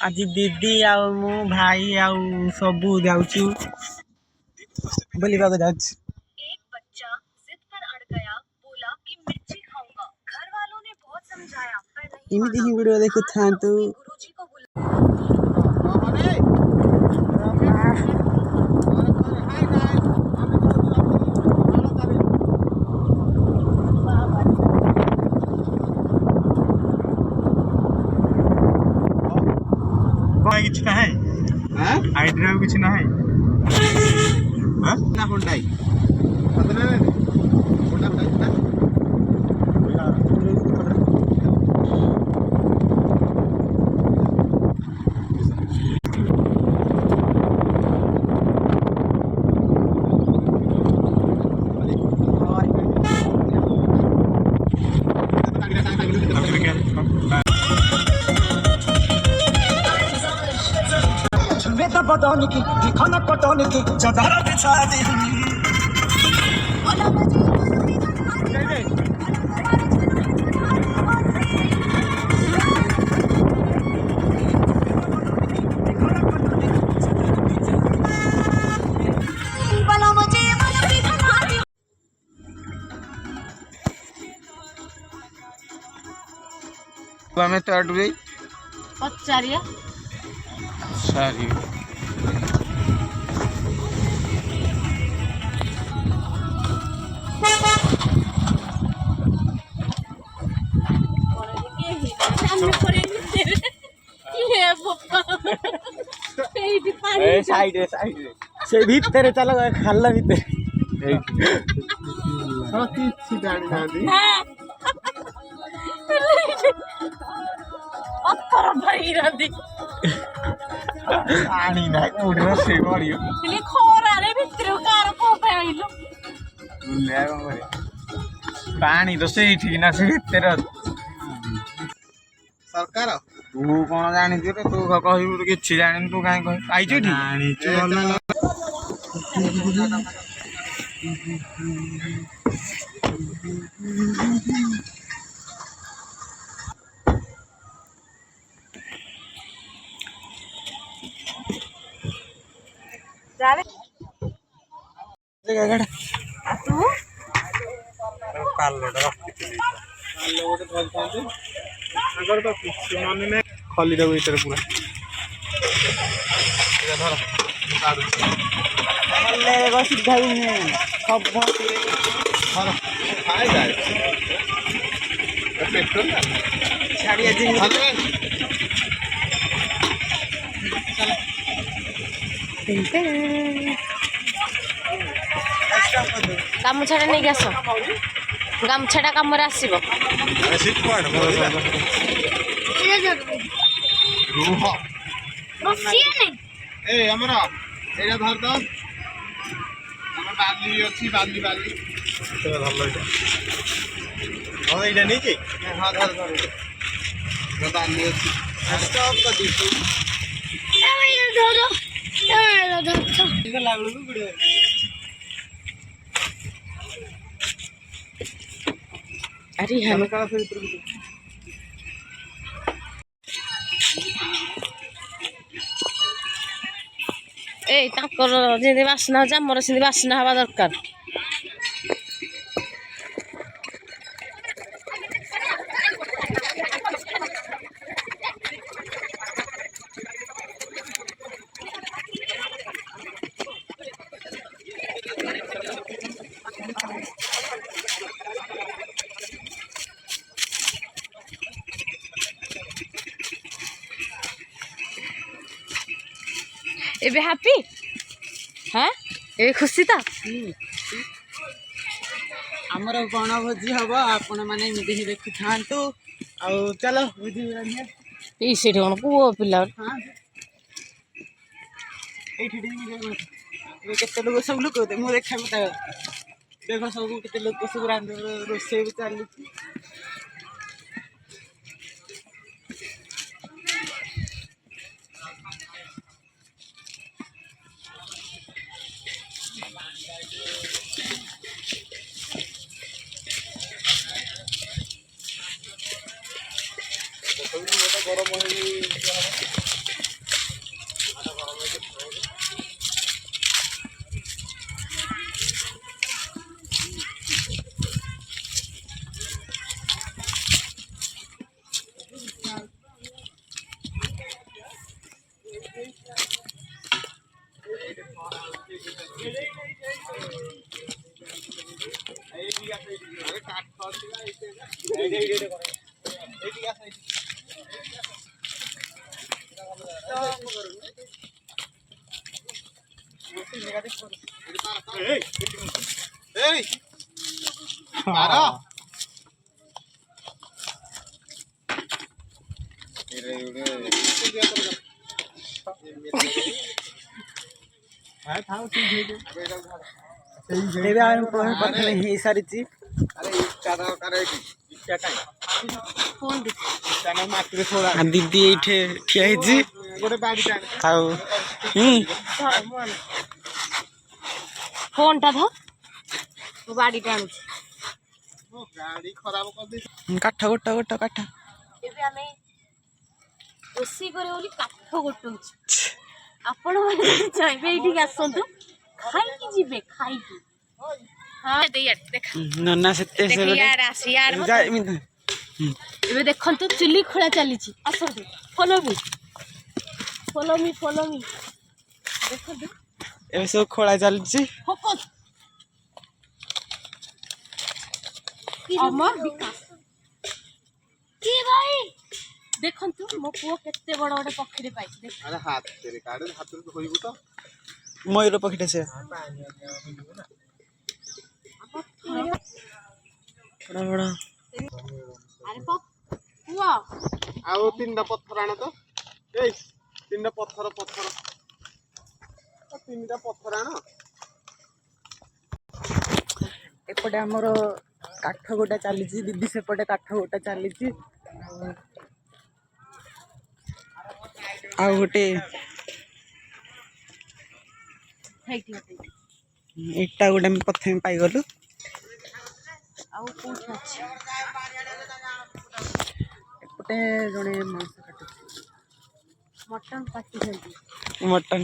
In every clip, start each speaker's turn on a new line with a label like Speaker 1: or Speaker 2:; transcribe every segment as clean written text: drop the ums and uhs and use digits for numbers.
Speaker 1: आज दीदी आउ मु भाई आउ सबू जाऊचु बुलिबा को जाउछु।
Speaker 2: एक बच्चा जिद पर अड़ गया, बोला कि मिर्ची खाऊंगा। घर वालों ने बहुत समझाया पर नहीं
Speaker 1: इमिति
Speaker 2: माना।
Speaker 1: ही वीडियो देखु थांतु।
Speaker 2: उसने गुरुजी को बुलाया।
Speaker 3: किसी ना है आइडिया किसी ना है ना हुंडाई पता नहीं होंडा हुंडा
Speaker 1: पटौनी की खाना पटौनी की चदरा बिछा दी
Speaker 3: हमें तो अट गई
Speaker 2: पचारिया
Speaker 3: सारी
Speaker 1: से भीतर चलो खाला भीतर
Speaker 3: किसी गाड़ी ना दी
Speaker 2: अपर भाई रंदी
Speaker 3: आनी ना उड़ना से मारियो
Speaker 2: ले खोरा रे भितर कार को पाइलो
Speaker 3: ले करे पानी तो से ठीक ना से भीतर सरकार तू कौन जानी रे तू कहू किछि जानि तू काई कह आइछ ठीक जानि छु भला
Speaker 2: जावे
Speaker 1: जगह
Speaker 2: तू
Speaker 3: पालोड रखितली पालोड धरतांते अगर तो किछि माने ने खली दे भीतर पूरा ये धर काढू
Speaker 1: ले बस भाई ने सब
Speaker 3: धर खाए जाए पेट्रोल ना
Speaker 1: छाड़िया दिन
Speaker 2: गामुछाटा नहीं आस गामुछाटा कम आसब
Speaker 3: सीट पड़ रुह ए हमरा एटा धर द हमर बाली अछि बाली बाली तो धर ल एटा हां एटा नहीं के हां धर धर तो बाली अछि स्टॉप कर दी
Speaker 2: ए धर
Speaker 1: लागलो वीडियो
Speaker 2: अरे हम
Speaker 3: का से भीतर
Speaker 2: ए ताकर जे बासना हो हमर से बासना हवा दरकार एबे हैप्पी हाँ ए खुशी तो
Speaker 1: आमर गण भोजी हम आपण मैंने एमती ही देखी था चलो भोजी
Speaker 2: से कौन पुओ पिला
Speaker 1: केते लोग सब लोग मुझे देखा देख सब केते लोग सब रोसे भी चली
Speaker 3: गरम
Speaker 1: ଏବେ ଆମେ ପ୍ରଥମେ ହେଇସାରିଛି। ଦିଦି ଏଇଠି ଠିଆ ହେଇଛି ଆଉ
Speaker 2: फोन टा बाड़ी टा आनुଛି
Speaker 1: କାଠ ଗୋଟା କାଠ
Speaker 2: ଏବେ ଆମେ ରୋଷେଇ କରିବୁ ବୋଲି କାଠ ଗୋଟଉଛୁ। ଆପଣ ମାନେ ଯଦି ଚାହିଁବେ ଏଇଠିକି ଆସନ୍ତୁ, ଖାଇକି ଯିବେ ଖାଇକି। ହଁ ଦେଖା
Speaker 1: ନନା ସେତେ
Speaker 2: ଏବେ ଦେଖନ୍ତୁ ଚୁଲି ଖୋଳା ଚାଲିଛି। ଆସନ୍ତୁ, ଫଲୋ ମି ଦେଖନ୍ତୁ
Speaker 1: ଏବେ ସବୁ ଖୋଳା ଚାଲିଛି।
Speaker 2: ଅମର ବିକାଶ କି ଭାଇ ଦେଖନ୍ତୁ ମୋ ପୁଅ କେତେ ବଡ ଗୋଟେ ପକ୍ଷୀରେ ପାଇଛି।
Speaker 1: ମୟୂର ପକ୍ଷୀଟା ସେ ବଡ
Speaker 2: ଆରେ ପୁଅ
Speaker 3: ଆଉ 3ଟା ପଥର ଆଣ ତ। ଏଇ 3ଟା ପଥର 3ଟା ପଥର ଆଣ।
Speaker 1: ଏପଟେ ଆମର କାଠ ଗୋଟା ଚାଲିଛି, ଦିଦି ସେପଟେ କାଠ ଗୋଟା ଚାଲିଛି। ଆଉ ଗୋଟେ ଇଟା ଗୋଟେ ଆମେ ପ୍ରଥମେ ପାଇଗଲୁ।
Speaker 2: ଆଉ କୋଉଠି ଅଛି?
Speaker 1: ଏପଟେ ଜଣେ ମାଂସ କାଟୁଛି,
Speaker 2: ମଟନ କାଟୁଛନ୍ତି।
Speaker 1: ମଟନ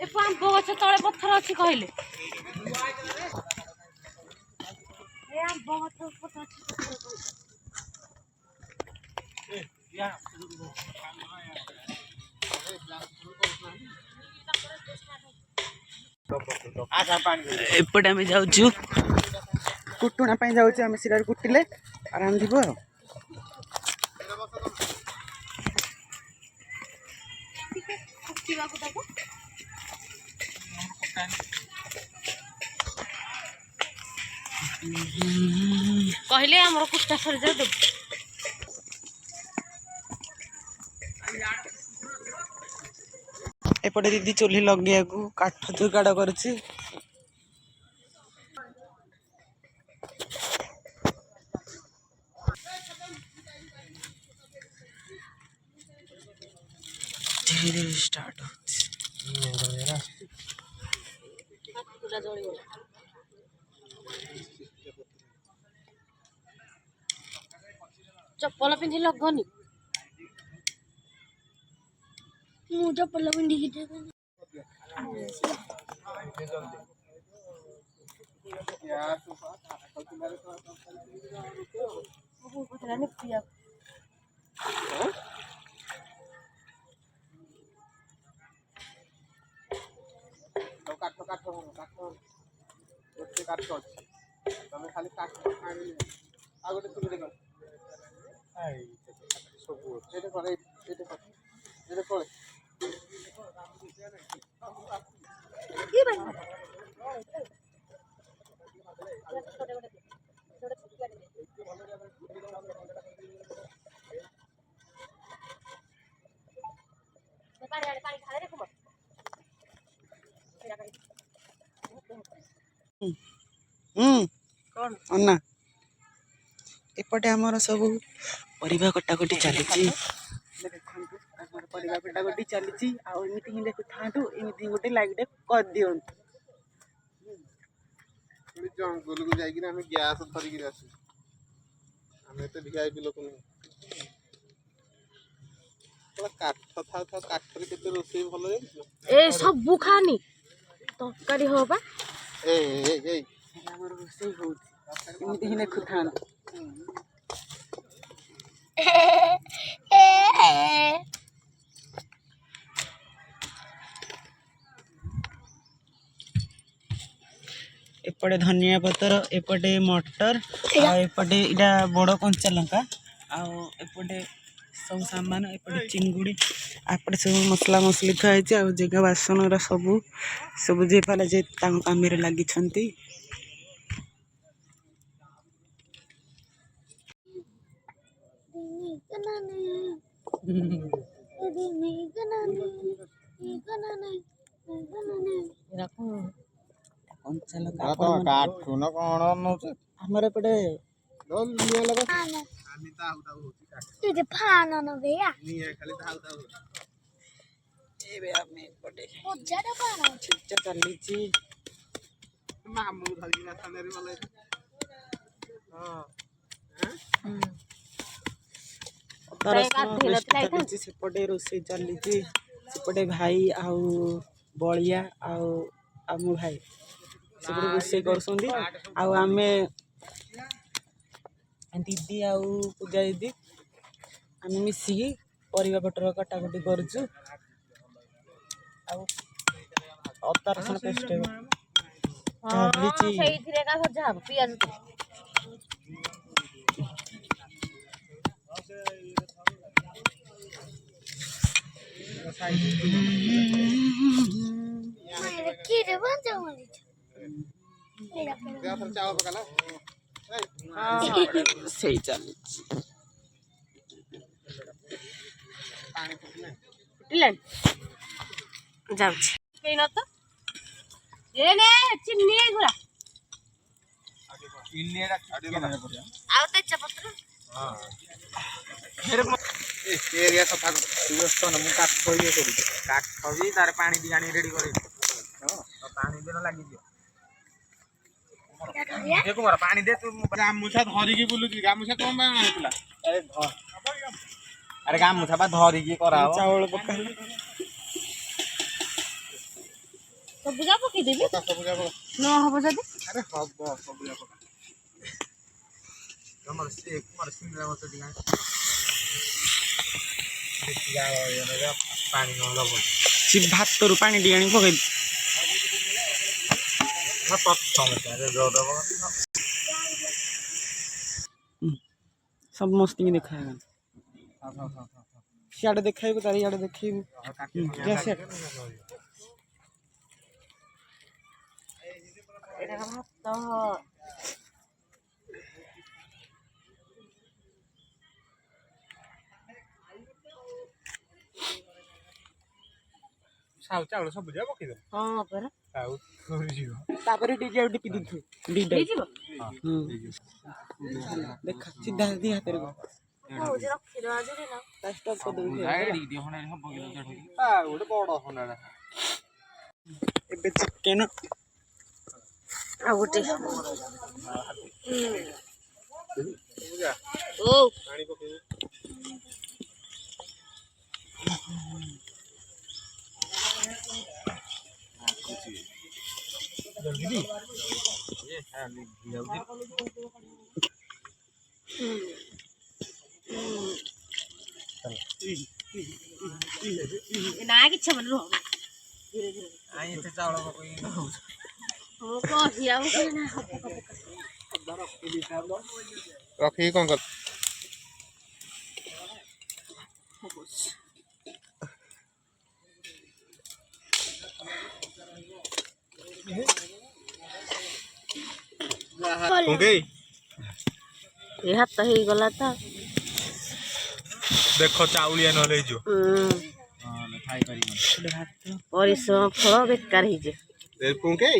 Speaker 2: ଏ ଆମ୍ବ ଗଛ ତଳେ ପଥର ଅଛି କହିଲେ। ଏ ଆମ୍ବ ଗଛ ପଥର ଅଛି।
Speaker 1: ଏପଟେ ଆମେ ଯାଉଛୁ କୁଟୁଣା ପାଇଁ ଯାଉଛୁ। ଆମେ ଶିରାରେ କୁଟିଲେ ରାନ୍ଧିବୁ ଆଉ।
Speaker 2: କହିଲେ ଆମର କୁଟା ସରିଯାଉ ଦେବୁ।
Speaker 1: ଏପଟେ ଦିଦି ଚୁଲି ଲଗେଇବାକୁ କାଠ ଯୋଗାଡ଼ କରୁଛି। ଧୀରେ ଷ୍ଟାର୍ଟ ହଉଛି।
Speaker 2: ଚପଲ ପିନ୍ଧି ଲଗନି। ମୁଁ ଚପଲ ପିନ୍ଧିକି
Speaker 3: କାଠ ଅଛି, ତମେ ଖାଲି କାଠ ଆଣିଲେ ଆଉ ଗୋଟେ ଚୁଲିରେ କର। ସବୁ ଏଇଟା କରେ, ଏଇଟା ପଳେ
Speaker 1: ଅନା ଏପଟେ ଆମର ସବୁ ପରିବା କଟାକଟି ଚାଲିଛି। ଦେଖନ୍ତୁ ଆମର ପରିବା କଟାକଟି ଚାଲିଛି। ଆଉ ଏମିତି ହିଁ ଦେଖୁଥାନ୍ତୁ, ଏମିତି ଗୋଟେ ଲାଇକଟେ କରିଦିଅନ୍ତୁ।
Speaker 3: ଜଙ୍ଗଲକୁ ଯାଇକିରି ଆମେ ଗ୍ୟାସ୍ ଧରିକିରି ଆସୁ। ଆମେ ଏତେ ଭିଆଇପି ଲୋକ ନୁହେଁ। କାଠ ଥାଉ କାଠରେ କେତେ ରୋଷେଇ ଭଲ ଜାଣିଛ।
Speaker 2: ଏ ସବୁ ଖାନି ତରକାରୀ ହବ ବା।
Speaker 1: ଆମର ରୋଷେଇ ହଉଛି, ଏମିତି ହିଁ ଦେଖୁଥାନ୍ତୁ। एपटे धनिया पतर एपटे मटर एपटे इटा बड़ कंचा लंका आउपटे सब सामान एपटे चिंगुड़ी आपटे सब मसला मसली थी जगह बासन सब सब जे पाला जे काम लगी आमर एपटे चली सेपटे रोसे चली सेपटे भाई आउ बलिया आउ मो भाई सब रोसे कर दीदी आउ पूजा दीदी आम मिसिकी परिवा पटर कटाकटी करुचु अदा रसुण पेस्ट सही चल
Speaker 3: एरिया सफा तार पानी दी आनी रेडी करे पानी देना लगी कुमार पानी दे तू गामुछा धरिकी बुलुची गामुछा कौन बा आइतला अरे गामुछा बा धरिकी कराओ चावल पका
Speaker 2: सब बुझा पकी देबी न हबो जदी
Speaker 3: अरे हबो सब बुझा पका हमर से कुमार सिंगला मत दिया पानी न लबो
Speaker 1: सी भात तो पानी दियानी पके सब मस्ती देखा सियाड़े देखाइबू तार इे देखू
Speaker 3: चावल सब बुझा पके
Speaker 2: हां पर
Speaker 1: तापर डीजे टिपी दिथु डीजे देख सीधा दी हाथ रे
Speaker 2: हो जे रखि दो आज रे ना
Speaker 1: स्टॉप कर दे
Speaker 3: गाड़ी दी होने हम पके चढ़ी आ ओडे बड़ होना
Speaker 1: एबे चिकन
Speaker 2: आ गोटे ओ
Speaker 3: पानी पके जल्दी ये है जल्दी
Speaker 2: ना किछ मन रो धीरे धीरे
Speaker 3: आई से चावल कोई
Speaker 2: हो को हिया हो ना
Speaker 3: रखी कौन कर ओके
Speaker 2: ए हाथ तो ही गला था
Speaker 3: देखो चाउलिया न ले जो हां खाई करी
Speaker 1: भात
Speaker 2: परिश्रम फल बेकार ही जे
Speaker 3: दे पुंके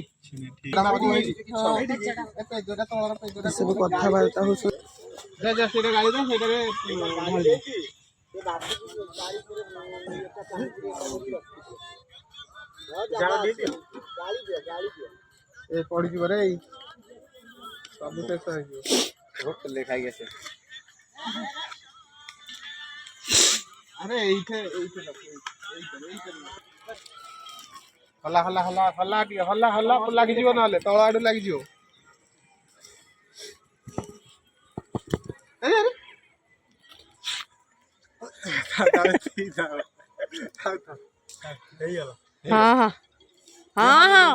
Speaker 1: सब कथा बार्ता हो
Speaker 3: जा जा सेटा गाड़ी दे सेटा रे गाड़ी दे ए पड़ी जी बरे सब शेष है बहुत लेखाई गेছে अरे এইতে हल्ला हल्ला हल्ला हल्ला दियो हल्ला हल्ला लागि जीव नले तळ आडू लागि जीव अरे अरे
Speaker 2: हां हां हां हां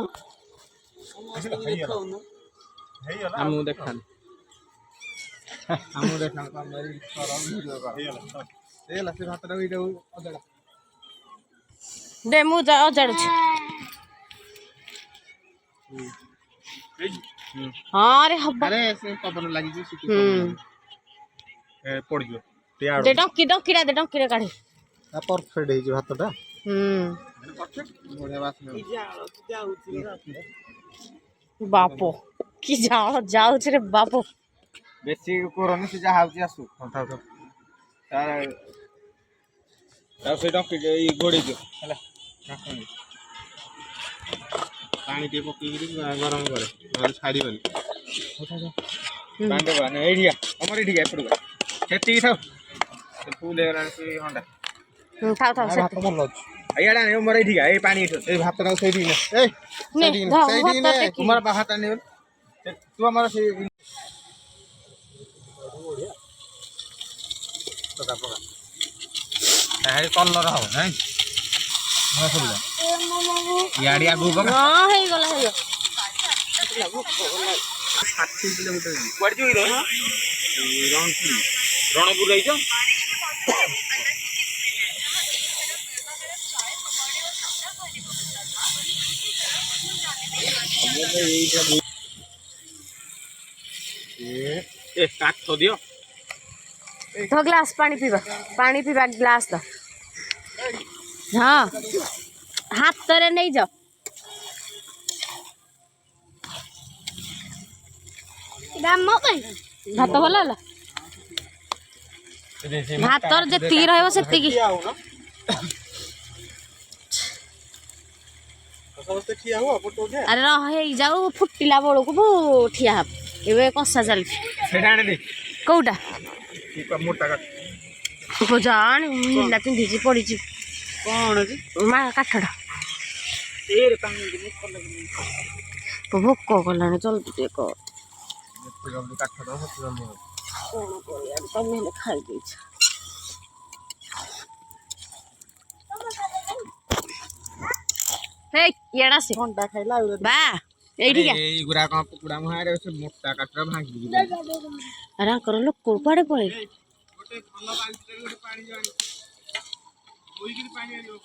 Speaker 3: ହେଇଗଲା
Speaker 4: ଆମକୁ ଦେଖାନି
Speaker 3: ଆମକୁ ଦେଖାନ ତମେ କର ଭିଡିଓ କର ହେଇଗଲା ସେ ଭାତଟା ଏଇଟା ଅଦା
Speaker 2: ଦେ ମୁଁ ଅଜାଡୁଛି ହଁ ରେ ହବ
Speaker 3: ଆରେ ସେ ପବନ ଲାଗିଛି ସିଟି ପଡିଯିବ
Speaker 2: ଦେ ଡଙ୍କିଟା ଦେ ଡଙ୍କିରେ କାଢି
Speaker 3: ପରଫେକ୍ଟ ହେଇଛି ଭାତଟା ବଢିଆ ବାସ୍ନା
Speaker 2: ବାପ କି ଯାଉଛି ରେ ବାପ
Speaker 3: ବେଶୀ କରନି ସେ ଯାହା ହଉଛି ଆସୁ ତାର ସେଇ ଡଙ୍କି ଏଇ ଘୋଡେଇ ଦିଅ ହେଲା ପାଣି ଟିକେ ପକେଇକିରି ଗରମ କରେ ନହେଲେ ଛାଡ଼ିବନି ପାଣି ଦେବା ଏଇଠିକା ଆମର ଏଇଠିକା ଏପଟକୁ ସେତିକି ଥାଉ ଫୁଲ ହେଇଗଲାଣି ସେ ହଣ୍ଡା
Speaker 2: ଥାଉ
Speaker 3: ଭାତ ଭଲ ଅଛି ଇଆଡ଼େ ଆଣିବ ମୋର ଏଇଠିକା ଏଇ ପାଣି ଏଇଠୁ ଏଇ ଭାତଟାକୁ ସେଇଠିକି ନେ ସେଇଠିକି ନେ ତୁମର ବାହାରଟା ନେବ ତୁ ଆମର ସେଇ ପକା ପକା କଲର ହବ ନାଇଁ ଇଆଡେ ଆଗକୁ ପକା
Speaker 2: ହଁ ହେଇଗଲା
Speaker 3: କୁଆଡେ ଯିବି ରଣପୁର ଯାଇଛ କାଠ ଦିଅ
Speaker 2: तो ग्लास पानी पीवा ग्लास दा हाँ हाथ तोरे नहीं जाओ भात भल है भात जी रहा से अरे रही जाऊ फुटिला बेलू को ठिया हम ए कषा चलती कौटा जान मिला पिंधि पड़ी
Speaker 1: कौन जी
Speaker 2: काठटा भोक कला जल्दी टे कर खाई इड़ा से
Speaker 1: घंटा खाइला
Speaker 2: बा एइठिका
Speaker 3: गुरा कम कुकुड़ा मुहारे से मोटा काटरा भांगी
Speaker 2: अरे लोक कुआडे पळे
Speaker 3: गोटे खल बाल्टी गोटे पानी जानी ओइकिरी पानी आनियो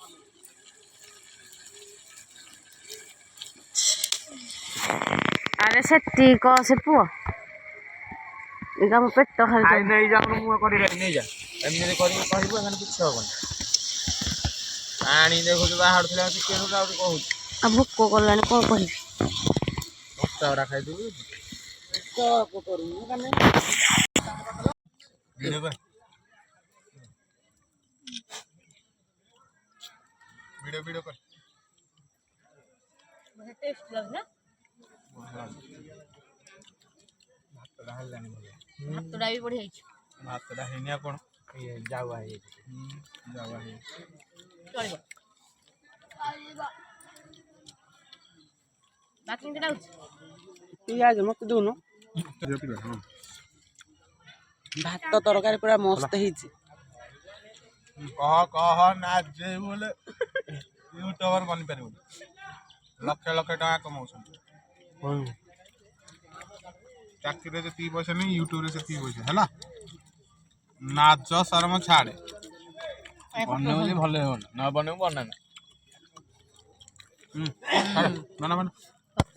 Speaker 2: अरे सेती को से पुओ इगा मो पेट खाली
Speaker 3: आई नहीं जा मु करि नहीं जा एमने करि कहबो एखन किछ होबन पानी देखो जो बाहर थला से केनो राउट कहू
Speaker 2: आ भोक कलानी को कहि
Speaker 3: मोटा खाइ दू
Speaker 1: को करू माने
Speaker 3: वीडियो कर वीडियो कर
Speaker 2: बहुत टेस्ट लग ना
Speaker 3: भातटा हल्लानी भले
Speaker 2: भातडा भी बढ़िया है
Speaker 3: भातटा हेनिया कोन ये जावा हे जावा हे
Speaker 2: चलिबो बाकी केटा
Speaker 1: पियाज मत दुनो भात तरकारी पूरा मस्त ହେଇଛି
Speaker 3: कह ना जे बोले यूट्यूबर बन पारिबो लक्ष लक्ष टका कमाउछन चाकरी रे जति पैसा नहीं यूट्यूब रे सेति पैसा हैला नाच शर्म छाड़े बने भले हो ना बने बना ना माना माना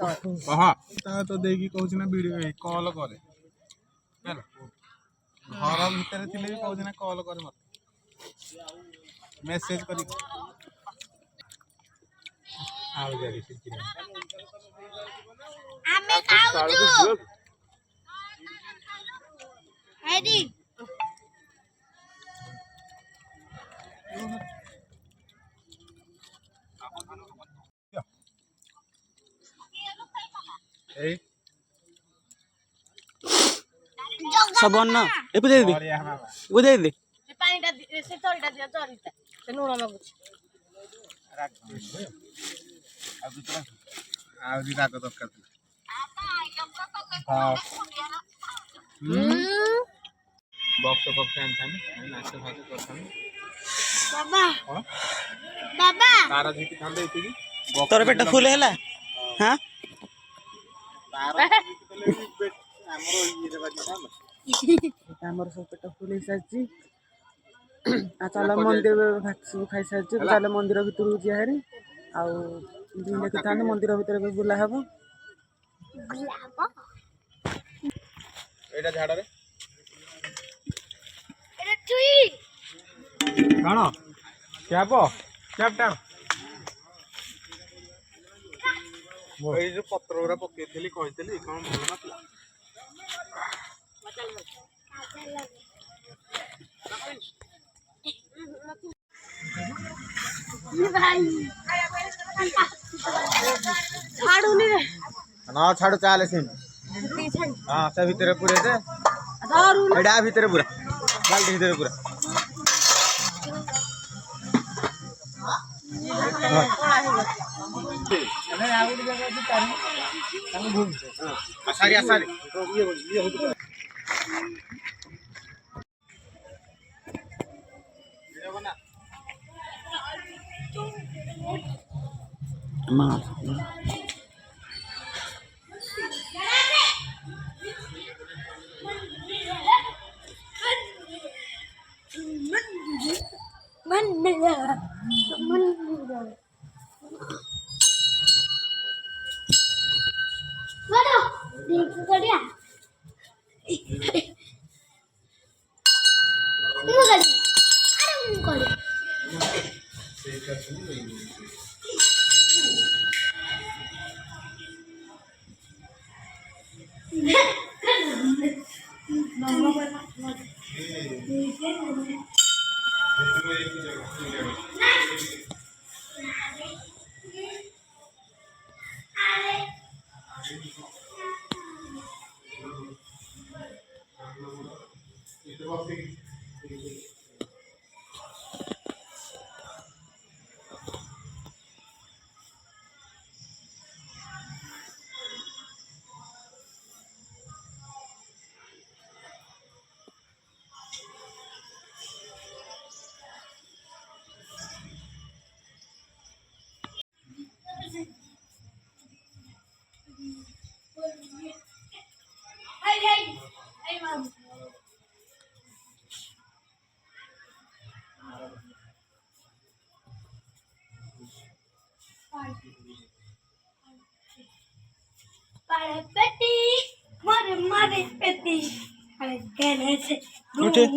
Speaker 3: कह ता तो देगी कहू ना वीडियो कॉल करे हैला घर भीतर थिले भी कहू ना कॉल करे मत मेसेज करी आउ जारी सिटी
Speaker 2: आमे खाऊछु हेडी
Speaker 3: ए
Speaker 1: सब ना ए बुझे दे बुझे दे
Speaker 2: से पानीटा से चोरीटा दियो चोरीटा से नुण मागुछि
Speaker 3: आउरी राग दरकार हां बॉक्स आनथान नाच फाच करथान
Speaker 2: बाबा बाबा
Speaker 3: तारा जीती थांदे इतिकी
Speaker 1: तोर पेट फुल हैला हां ଆମର ସବୁ ପେଟ ଫୁଲ ହେଇସାରିଛି। ଆଉ ଚାଲ ମନ୍ଦିର ଭାତ ସବୁ ଖାଇସାରିଛୁ, ଚାଲ ମନ୍ଦିର ଭିତରକୁ ଯିବା ହାରି। ଆଉ ଦେଖିଥାନ୍ତୁ ମନ୍ଦିର ଭିତରେ ଏବେ ବୁଲା ହବ।
Speaker 3: ଏଇଟା ଝାଡରେ
Speaker 4: କଣ କ୍ୟାପ କ୍ୟାପ ଟାଣ
Speaker 3: ଏଇ ଯୋଉ ପତ୍ର ଗୁରା ପକେଇଥିଲି କହିଥିଲି କଣ ଭଲ ନଥିଲା।
Speaker 2: ଛାଡୁନି ରେ
Speaker 3: ନା ଛାଡୁ ଚାଲେ ସେମିତି। ହଁ ସେ ଭିତରେ ପୁରେଇ ଦେ। ଏଇଟା ଭିତରେ ପୁରା ବାଲ୍ଟି ଭିତରେ ପୁରା। ସାରି ସାରି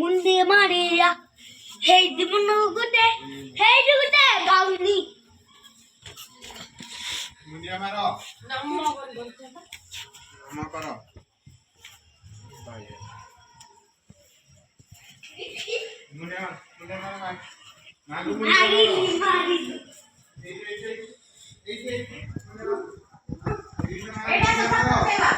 Speaker 2: मुंडी मारिया हेidi मुनु गुटे गाउली
Speaker 3: मुंडिया मारो नमो करो मुंडिया मारो मारो